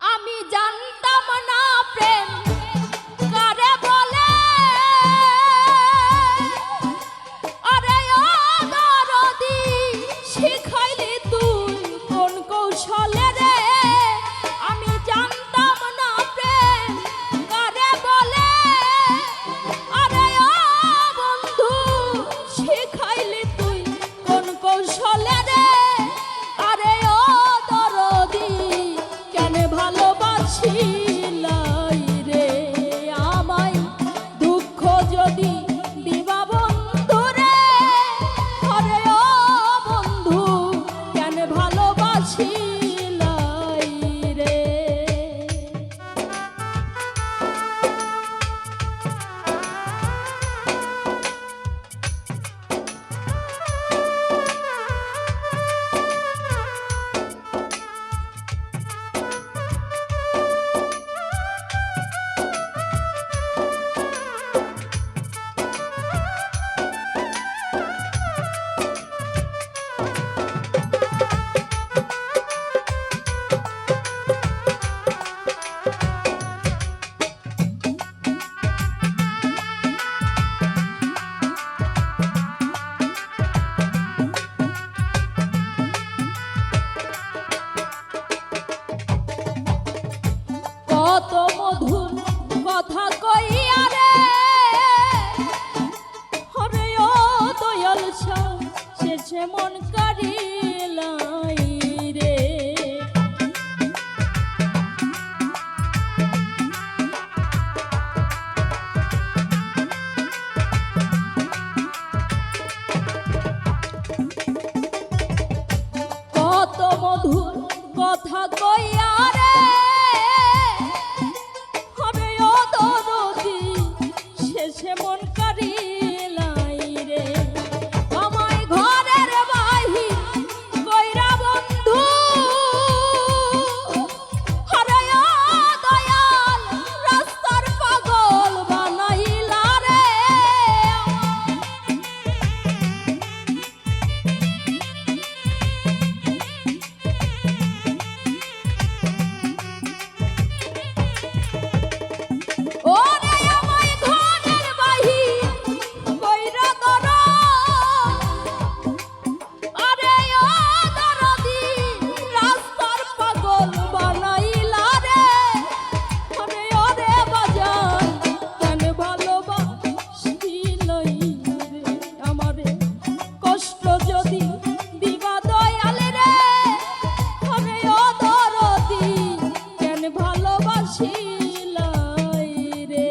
আমি জানতাম না প্রেম কারে বলে, আরে ও দরদি শিখাইলি তুই কোন কৌশলে রে। আমি জানতাম না প্রেম কারে বলে, আরে ও বন্ধু শিখাইলি তুই কোন কৌশলে রে। আরে ও দরদি কেন ভালোবাসিলাই রে আমায়, দুঃখ যদি দিবা বন্ধু রে। আরে ও বন্ধু কেন ভালোবাসিলাই রে। কত মধুর কথা কইয়া রে, হরে ও দয়াল শেষে মন কারিলাই রে। কত মধুর কথা কইয়া রে, হবে ও দরদি শেষে মন কারিলাই রে। আমায় ঘরের বাহির কইরা বন্ধু, আরে ও দয়াল রাস্তার পাগল বানাইলা রে। ওরে আমায় ঘরের বাহির কইরা দরা, আরে ও দরদি রাস্তার পাগল বানাইলা রে। আরে ওরে বাজান কেন ভালোবাসিলাই রে আমারে, কষ্ট যদি দিবা দয়াল রে। আরে ও দরদি কেন ভালোবাসিলাই রে।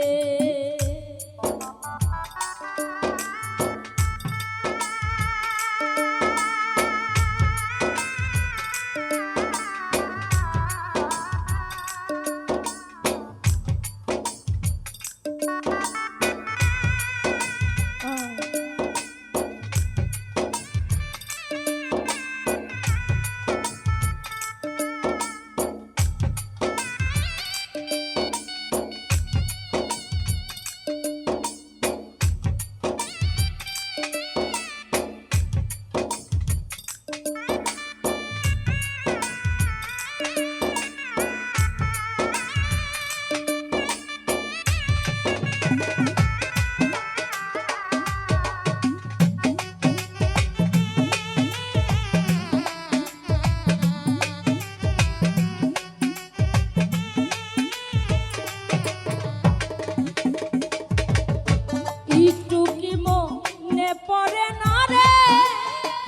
একটু কি মনে পড়ে না রে,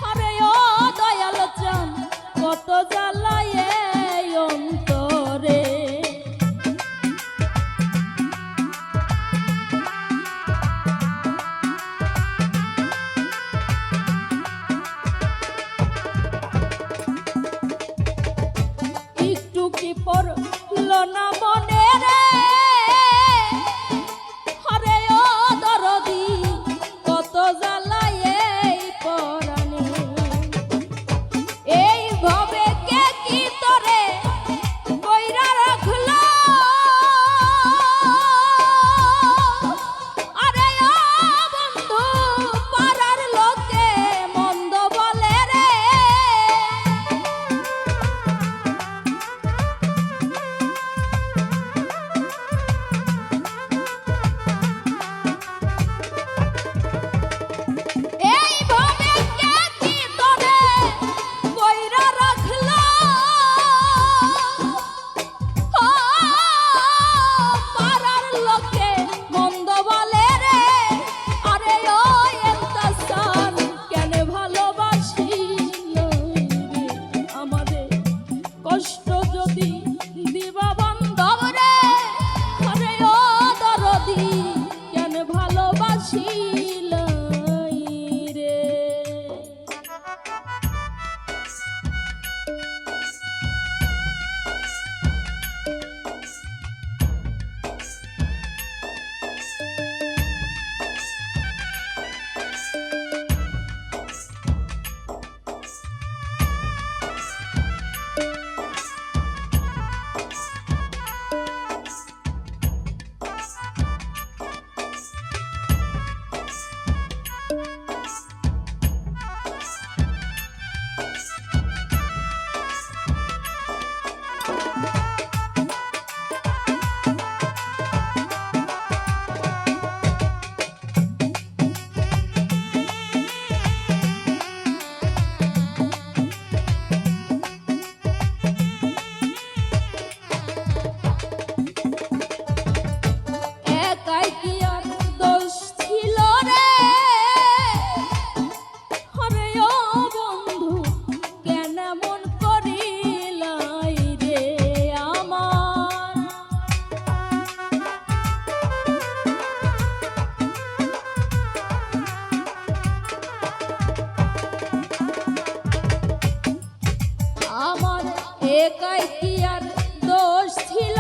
আরে ও দয়াল চান কত জ্বালায় এই অন্তরে। একটু কি পড়ল না মনে রে, আরে ও দরদি কত জ্বালায় এই পরাণে। এইভাবে কে কি তোরে কইরা রাখলো, আরে ও বন্ধু পাড়ার লোকে মন্দ বলে রে। কষ্ট যদি দিবা বান্ধব রে, আরে ও দরদি কেন ভালোবাসিলাই রে। একাই কি আর দোষ ছিল রে, আরে ও বন্ধু কেন মন করিলাই রে আমার। আমার একাই কি আর দোষ ছিল